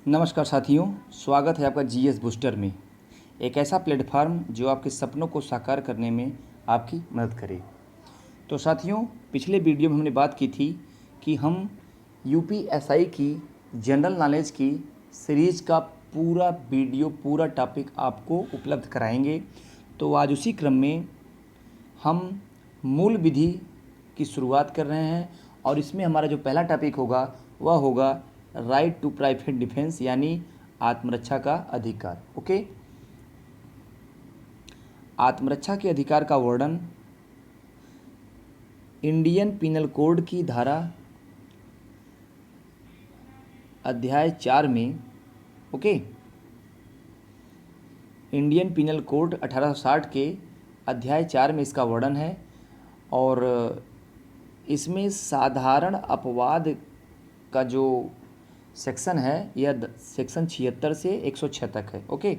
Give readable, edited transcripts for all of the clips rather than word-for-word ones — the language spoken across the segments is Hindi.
नमस्कार साथियों, स्वागत है आपका जीएस बूस्टर में। एक ऐसा प्लेटफार्म जो आपके सपनों को साकार करने में आपकी मदद करे। तो साथियों, पिछले वीडियो में हमने बात की थी कि हम यूपीएसआई की जनरल नॉलेज की सीरीज़ का पूरा वीडियो, पूरा टॉपिक आपको उपलब्ध कराएंगे। तो आज उसी क्रम में हम मूल विधि की शुरुआत कर रहे हैं और इसमें हमारा जो पहला टॉपिक होगा वह होगा राइट टू प्राइवेट डिफेंस, यानी आत्मरक्षा का अधिकार। ओके, आत्मरक्षा के अधिकार का वर्णन इंडियन पिनल कोड की धारा अध्याय 4 में, ओके, इंडियन पिनल कोड 1860 के अध्याय 4 में इसका वर्णन है। और इसमें साधारण अपवाद का जो सेक्शन है यह सेक्शन 76 से 106 तक है। ओके,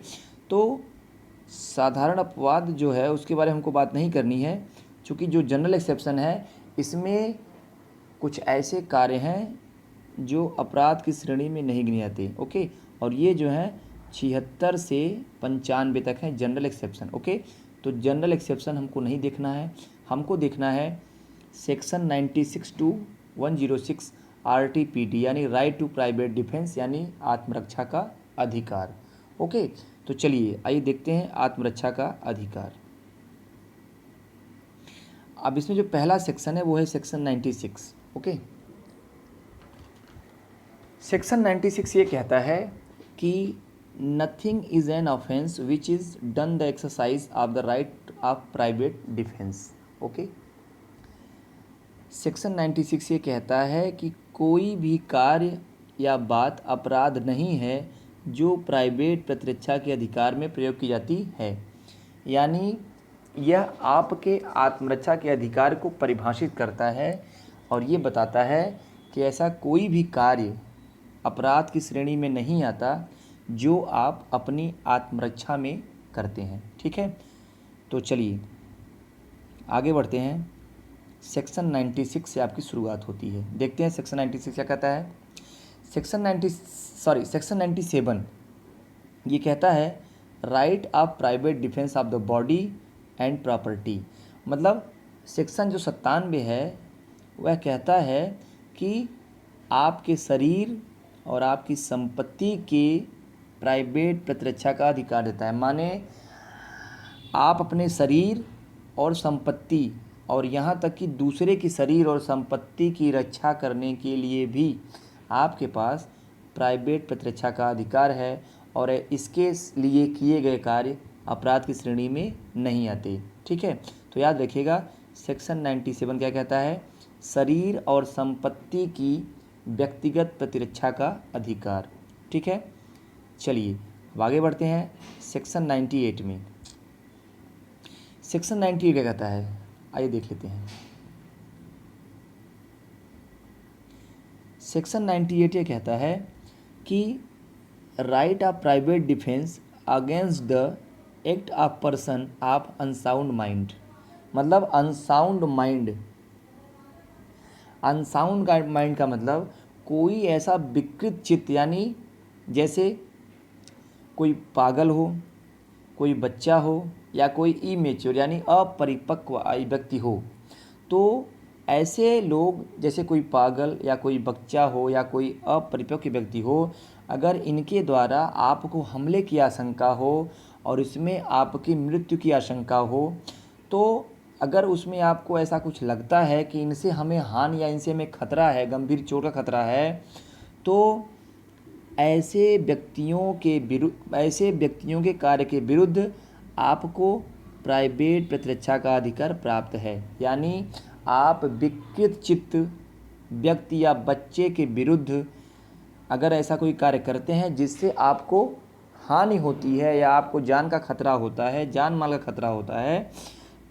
तो साधारण अपवाद जो है उसके बारे में हमको बात नहीं करनी है, क्योंकि जो जनरल एक्सेप्शन है इसमें कुछ ऐसे कार्य हैं जो अपराध की श्रेणी में नहीं गिने जाते। ओके, और ये जो है 76 से 95 तक है जनरल एक्सेप्शन। ओके, तो जनरल एक्सेप्शन हमको नहीं देखना है, हमको देखना है सेक्शन 96 टू 106 RTPD, यानी राइट टू प्राइवेट डिफेंस, यानी आत्मरक्षा का अधिकार। ओके, तो चलिए आइए देखते हैं आत्मरक्षा का अधिकार। अब इसमें जो पहला सेक्शन है वो है सेक्शन 96। ओके, सेक्शन 96 ये कहता है कि nothing is an offence which is done the exercise of the right of private defence. Okay, section 96 ये कहता है कि कोई भी कार्य या बात अपराध नहीं है जो प्राइवेट प्रतिरक्षा के अधिकार में प्रयोग की जाती है। यानी यह आपके आत्मरक्षा के अधिकार को परिभाषित करता है और ये बताता है कि ऐसा कोई भी कार्य अपराध की श्रेणी में नहीं आता जो आप अपनी आत्मरक्षा में करते हैं। ठीक है, तो चलिए आगे बढ़ते हैं। सेक्शन 96 से आपकी शुरुआत होती है। देखते हैं सेक्शन 96 क्या कहता है। सेक्शन 97 ये कहता है right of private defence of the body and property. मतलब सेक्शन जो 97 है वह कहता है कि आपके शरीर और आपकी संपत्ति के प्राइवेट प्रतिरक्षा का अधिकार देता है। माने आप अपने शरीर और संपत्ति और यहाँ तक कि दूसरे की शरीर और संपत्ति की रक्षा करने के लिए भी आपके पास प्राइवेट प्रतिरक्षा का अधिकार है और इसके लिए किए गए कार्य अपराध की श्रेणी में नहीं आते। ठीक है, तो याद रखिएगा सेक्शन 97 क्या कहता है, शरीर और संपत्ति की व्यक्तिगत प्रतिरक्षा का अधिकार। ठीक है, चलिए अब आगे बढ़ते हैं सेक्शन 98 में। सेक्शन 98 क्या कहता है, आइए देख लेते हैं। सेक्शन 98 ये कहता है कि right of private defence against the act of person of unsound mind. मतलब अनसाउंड माइंड का मतलब कोई ऐसा विकृत चित्त, यानी जैसे कोई पागल हो, कोई बच्चा हो या कोई इमेच्योर यानी अपरिपक्व व्यक्ति हो, तो ऐसे लोग जैसे कोई पागल या कोई बच्चा हो या कोई अपरिपक्व व्यक्ति हो, अगर इनके द्वारा आपको हमले की आशंका हो और इसमें आपकी मृत्यु की आशंका हो, तो अगर उसमें आपको ऐसा कुछ लगता है कि इनसे हमें हानि या इनसे हमें खतरा है, गंभीर चोट का खतरा है, तो ऐसे व्यक्तियों के कार्य के विरुद्ध आपको प्राइवेट प्रतिरक्षा का अधिकार प्राप्त है। यानी आप विकृत चित्त व्यक्ति या बच्चे के विरुद्ध अगर ऐसा कोई कार्य करते हैं जिससे आपको हानि होती है या आपको जान का खतरा होता है, जान माल का खतरा होता है,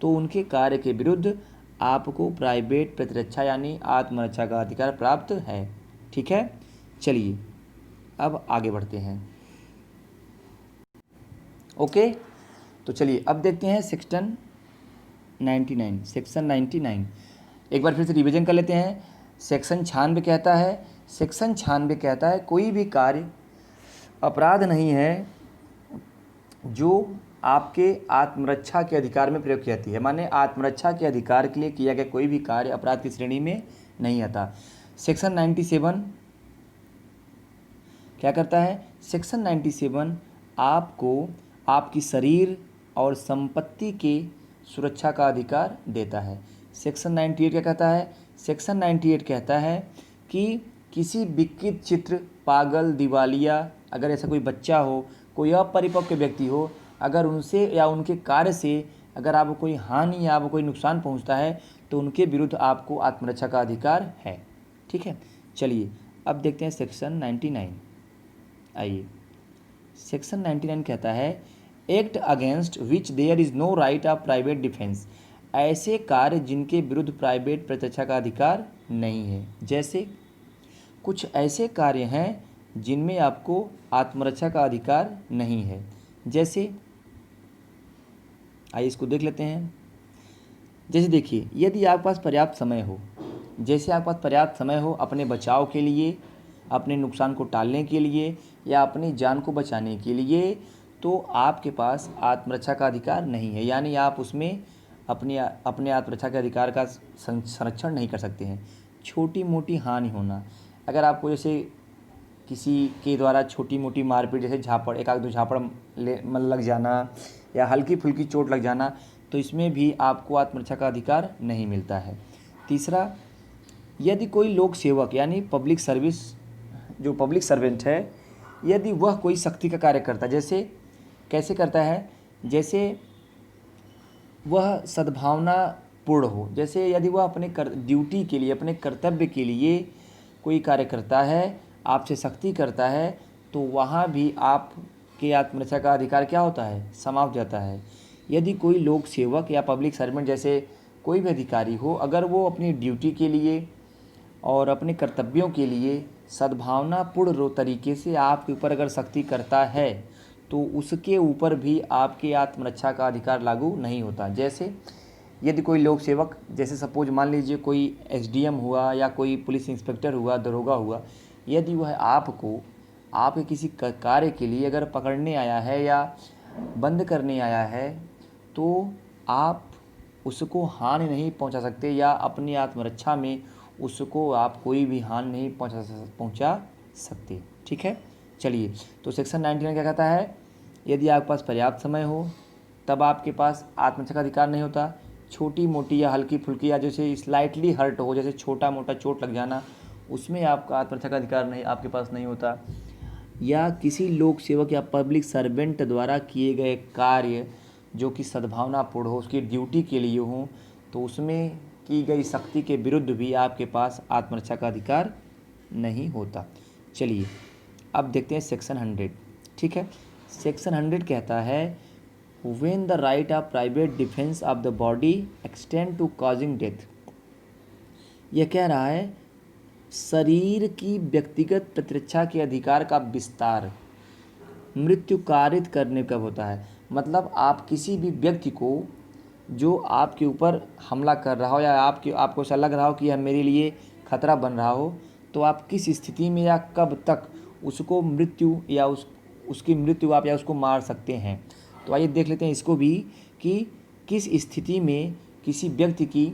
तो उनके कार्य के विरुद्ध आपको प्राइवेट प्रतिरक्षा यानी आत्मरक्षा का अधिकार प्राप्त है। ठीक है, चलिए अब आगे बढ़ते हैं। ओके, तो चलिए अब देखते हैं सेक्शन 99। एक बार फिर से रिवीजन कर लेते हैं। सेक्शन 96 कहता है कोई भी कार्य अपराध नहीं है जो आपके आत्मरक्षा के अधिकार में प्रयोग की जाती है। माने आत्मरक्षा के अधिकार के लिए किया गया कोई भी कार्य अपराध की श्रेणी में नहीं आता। सेक्शन 97 क्या करता है? सेक्शन 97 आपको आपकी शरीर और संपत्ति के सुरक्षा का अधिकार देता है। सेक्शन 98 क्या कहता है? सेक्शन 98 कहता है कि किसी विकृत चित्र, पागल, दिवालिया, अगर ऐसा कोई बच्चा हो, कोई अपरिपक्व व्यक्ति हो, अगर उनसे या उनके कार्य से अगर आपको कोई हानि या आपको कोई नुकसान पहुंचता है तो उनके विरुद्ध आपको आत्मरक्षा का अधिकार है। ठीक है, चलिए अब देखते हैं सेक्शन 99। आइए, सेक्शन 99 कहता है act against which there is no right of private defence. ऐसे कार्य जिनके विरुद्ध प्राइवेट प्रतिरक्षा का अधिकार नहीं है। जैसे कुछ ऐसे कार्य हैं जिनमें आपको आत्मरक्षा का अधिकार नहीं है। जैसे आइए इसको देख लेते हैं। जैसे देखिए, यदि आपके पास पर्याप्त समय हो, जैसे आपके पास पर्याप्त समय हो अपने बचाव के लिए, अपने नुकसान को टालने के लिए या अपनी जान को बचाने के लिए, तो आपके पास आत्मरक्षा का अधिकार नहीं है। यानी आप उसमें अपने आत्मरक्षा के अधिकार का संरक्षण नहीं कर सकते हैं। छोटी मोटी हानि होना, अगर आपको जैसे किसी के द्वारा छोटी मोटी मारपीट, जैसे झापड़, एक आध दो झापड़ लग जाना या हल्की फुल्की चोट लग जाना, तो इसमें भी आपको आत्मरक्षा का अधिकार नहीं मिलता है। तीसरा, यदि कोई लोक सेवक यानी पब्लिक सर्विस, जो पब्लिक सर्वेंट है, यदि वह कोई सख्ती का कार्य करता है, जैसे कैसे करता है? जैसे वह सद्भावना पूर्ण हो, जैसे यदि वह अपने ड्यूटी के लिए, अपने कर्तव्य के लिए कोई कार्य करता है, आपसे सख्ती करता है, तो वहाँ भी आपके आत्मरक्षा का अधिकार क्या होता है? समाप्त जाता है। यदि कोई लोक सेवक या पब्लिक सर्वेंट जैसे कोई भी अधिकारी हो, अगर वो अपनी ड्यूटी के लिए और अपने कर्तव्यों के लिए सद्भावनापूर्ण तरीके से आपके ऊपर अगर सख्ती करता है, तो उसके ऊपर भी आपके आत्मरक्षा का अधिकार लागू नहीं होता। जैसे यदि कोई लोक सेवक, जैसे सपोज मान लीजिए कोई एसडीएम हुआ या कोई पुलिस इंस्पेक्टर हुआ, दरोगा हुआ, यदि वह आपको आपके किसी कार्य के लिए अगर पकड़ने आया है या बंद करने आया है, तो आप उसको हानि नहीं पहुंचा सकते या अपनी आत्मरक्षा में उसको आप कोई भी हानि नहीं पहुंचा सकते। ठीक है, चलिए, तो सेक्शन 99 क्या कहता है? यदि आपके पास पर्याप्त समय हो तब आपके पास आत्मरक्षा का अधिकार नहीं होता। छोटी मोटी या हल्की फुल्की या जैसे स्लाइटली हर्ट हो, जैसे छोटा मोटा चोट लग जाना, उसमें आपका आत्मरक्षा का अधिकार नहीं, आपके पास नहीं होता। या किसी लोक सेवक या पब्लिक सर्वेंट द्वारा किए गए कार्य जो कि सद्भावनापूर्ण हो, उसकी ड्यूटी के लिए हो, तो उसमें की गई सख्ती के विरुद्ध भी आपके पास आत्मरक्षा का अधिकार नहीं होता। चलिए अब देखते हैं सेक्शन 100। ठीक है, सेक्शन 100 कहता है when the right of private defence of the body extend to causing death. यह कह रहा है शरीर की व्यक्तिगत प्रतिरक्षा के अधिकार का विस्तार मृत्यु कारित करने कब होता है। मतलब आप किसी भी व्यक्ति को जो आपके ऊपर हमला कर रहा हो या आपको ऐसा लग रहा हो कि यह मेरे लिए खतरा बन रहा हो, तो आप किस स्थिति में या कब तक उसको मृत्यु या उसकी मृत्यु आप या उसको मार सकते हैं। तो आइए देख लेते हैं इसको भी कि किस स्थिति में किसी व्यक्ति की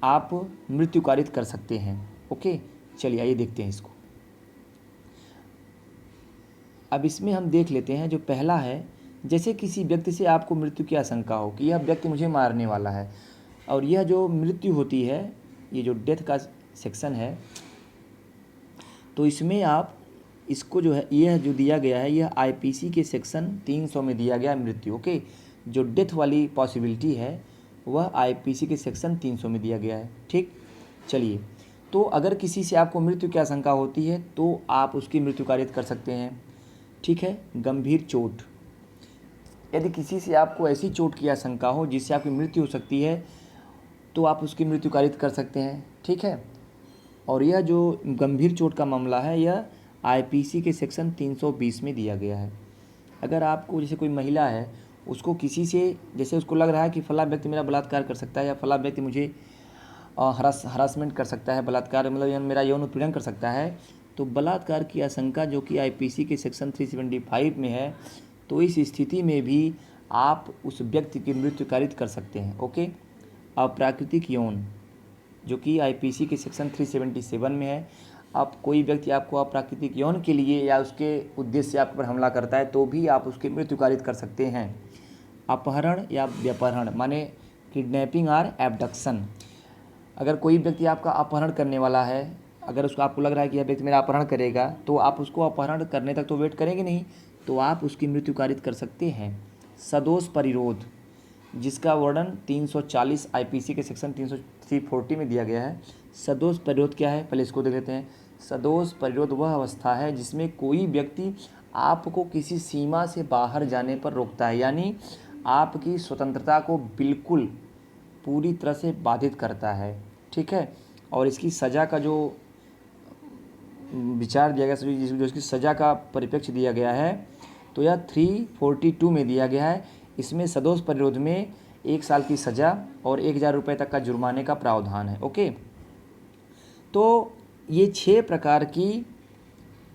आप मृत्यु कारित कर सकते हैं। ओके, चलिए आइए देखते हैं इसको। अब इसमें हम देख लेते हैं जो पहला है, जैसे किसी व्यक्ति से आपको मृत्यु की आशंका हो कि यह व्यक्ति मुझे मारने वाला है, और यह जो मृत्यु होती है, ये जो डेथ का सेक्शन है, तो इसमें आप इसको जो है, यह जो दिया गया है, यह आईपीसी के सेक्शन 300 में दिया गया मृत्यु। ओके, जो डेथ वाली पॉसिबिलिटी है वह आईपीसी के सेक्शन 300 में दिया गया है। ठीक, चलिए, तो अगर किसी से आपको मृत्यु की आशंका होती है तो आप उसकी मृत्यु कारित कर सकते हैं। ठीक है, गंभीर चोट, यदि किसी से आपको ऐसी चोट की आशंका हो जिससे आपकी मृत्यु हो सकती है, तो आप उसकी मृत्यु कारित कर सकते हैं। ठीक है, और यह जो गंभीर चोट का मामला है, यह आईपीसी के सेक्शन 320 में दिया गया है। अगर आपको जैसे कोई महिला है, उसको किसी से, जैसे उसको लग रहा है कि फला व्यक्ति मेरा बलात्कार कर सकता है या फला व्यक्ति मुझे हरासमेंट कर सकता है, बलात्कार मतलब मेरा यौन उत्पीड़न कर सकता है, तो बलात्कार की आशंका जो कि आईपीसी के सेक्शन 375 में है, तो इस स्थिति में भी आप उस व्यक्ति की मृत्यु कारित कर सकते हैं। ओके। अप्राकृतिक यौन जो कि आईपीसी के सेक्शन 377 में है, अब कोई व्यक्ति आपको अप्राकृतिक यौन के लिए या उसके उद्देश्य से आप पर हमला करता है तो भी आप उसकी मृत्यु कारित कर सकते हैं। अपहरण या व्यपहरण माने किडनैपिंग और एब्डक्शन, अगर कोई व्यक्ति आपका अपहरण करने वाला है, अगर उसको आपको लग रहा है कि यह व्यक्ति मेरा अपहरण करेगा, तो आप उसको अपहरण करने तक तो वेट करेंगे नहीं, तो आप उसकी मृत्यु कारित कर सकते हैं। सदोष परिरोध जिसका वर्णन 340 आईपीसी के सेक्शन 340 में दिया गया है। सदोष परिरोध क्या है, पहले इसको देख लेते हैं। सदोष परिरोध वह अवस्था है जिसमें कोई व्यक्ति आपको किसी सीमा से बाहर जाने पर रोकता है, यानी आपकी स्वतंत्रता को बिल्कुल पूरी तरह से बाधित करता है। ठीक है। और इसकी सज़ा का जो विचार दिया गया, जो इसकी सज़ा का परिप्रेक्ष्य दिया गया है, तो यह 342 में दिया गया है। इसमें सदोष परिरोध में 1 साल की सज़ा और 1000 रुपये तक का जुर्माने का प्रावधान है। ओके। तो ये 6 प्रकार की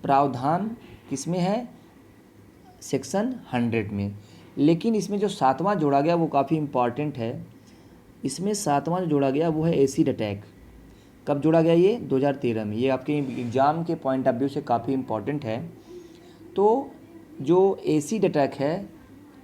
प्रावधान किसमें है, सेक्शन 100 में। लेकिन इसमें जो 7वां जोड़ा गया वो काफ़ी इम्पॉर्टेंट है। इसमें 7वां जो जोड़ा गया वो है एसिड अटैक। कब जोड़ा गया, ये 2013 में। ये आपके एग्ज़ाम के पॉइंट ऑफ व्यू से काफ़ी इम्पॉर्टेंट है। तो जो एसिड अटैक है,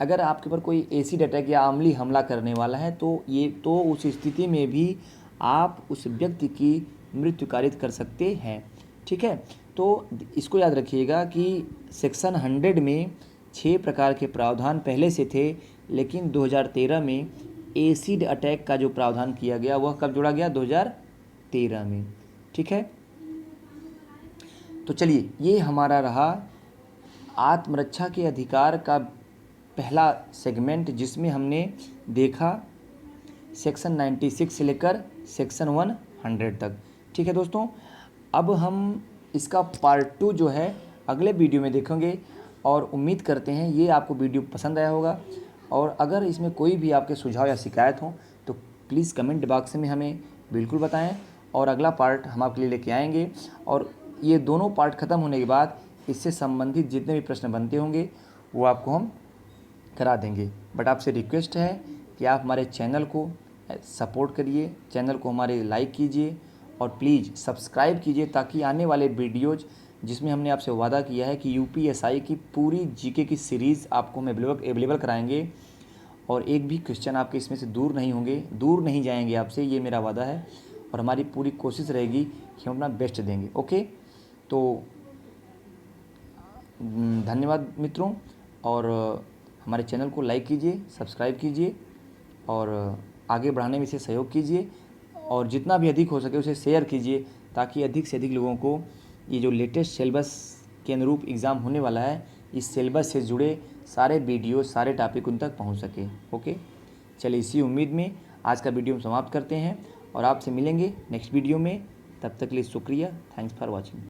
अगर आपके ऊपर कोई एसिड अटैक या अम्लीय हमला करने वाला है तो उस स्थिति में भी आप उस व्यक्ति की मृत्यु कारित कर सकते हैं। ठीक है। तो इसको याद रखिएगा कि सेक्शन 100 में 6 प्रकार के प्रावधान पहले से थे, लेकिन 2013 में एसिड अटैक का जो प्रावधान किया गया वह कब जोड़ा गया, 2013 में। ठीक है। तो चलिए, ये हमारा रहा आत्मरक्षा के अधिकार का पहला सेगमेंट, जिसमें हमने देखा सेक्शन 96 से लेकर सेक्शन 100 तक। ठीक है दोस्तों, अब हम इसका पार्ट 2 जो है अगले वीडियो में देखेंगे, और उम्मीद करते हैं ये आपको वीडियो पसंद आया होगा। और अगर इसमें कोई भी आपके सुझाव या शिकायत हो तो प्लीज़ कमेंट बॉक्स में हमें बिल्कुल बताएं, और अगला पार्ट हम आपके लिए लेके आएंगे। और ये दोनों पार्ट ख़त्म होने के बाद इससे संबंधित जितने भी प्रश्न बनते होंगे वो आपको हम करा देंगे। बट आपसे रिक्वेस्ट है कि आप हमारे चैनल को सपोर्ट करिए, चैनल को हमारे लाइक कीजिए और प्लीज़ सब्सक्राइब कीजिए, ताकि आने वाले वीडियोज़ जिसमें हमने आपसे वादा किया है कि यूपीएसआई की पूरी जीके की सीरीज़ आपको हम अवेलेबल कराएंगे, और एक भी क्वेश्चन आपके इसमें से दूर नहीं होंगे, दूर नहीं जाएंगे आपसे, ये मेरा वादा है। और हमारी पूरी कोशिश रहेगी कि हम अपना बेस्ट देंगे। ओके। तो धन्यवाद मित्रों, और हमारे चैनल को लाइक कीजिए, सब्सक्राइब कीजिए और आगे बढ़ाने में इसे सहयोग कीजिए, और जितना भी अधिक हो सके उसे शेयर कीजिए, ताकि अधिक से अधिक लोगों को ये जो लेटेस्ट सिलेबस के अनुरूप एग्ज़ाम होने वाला है, इस सिलेबस से जुड़े सारे वीडियो, सारे टॉपिक उन तक पहुंच सके। ओके। चलिए, इसी उम्मीद में आज का वीडियो हम समाप्त करते हैं और आपसे मिलेंगे नेक्स्ट वीडियो में। तब तक के लिए शुक्रिया। Thanks for watching.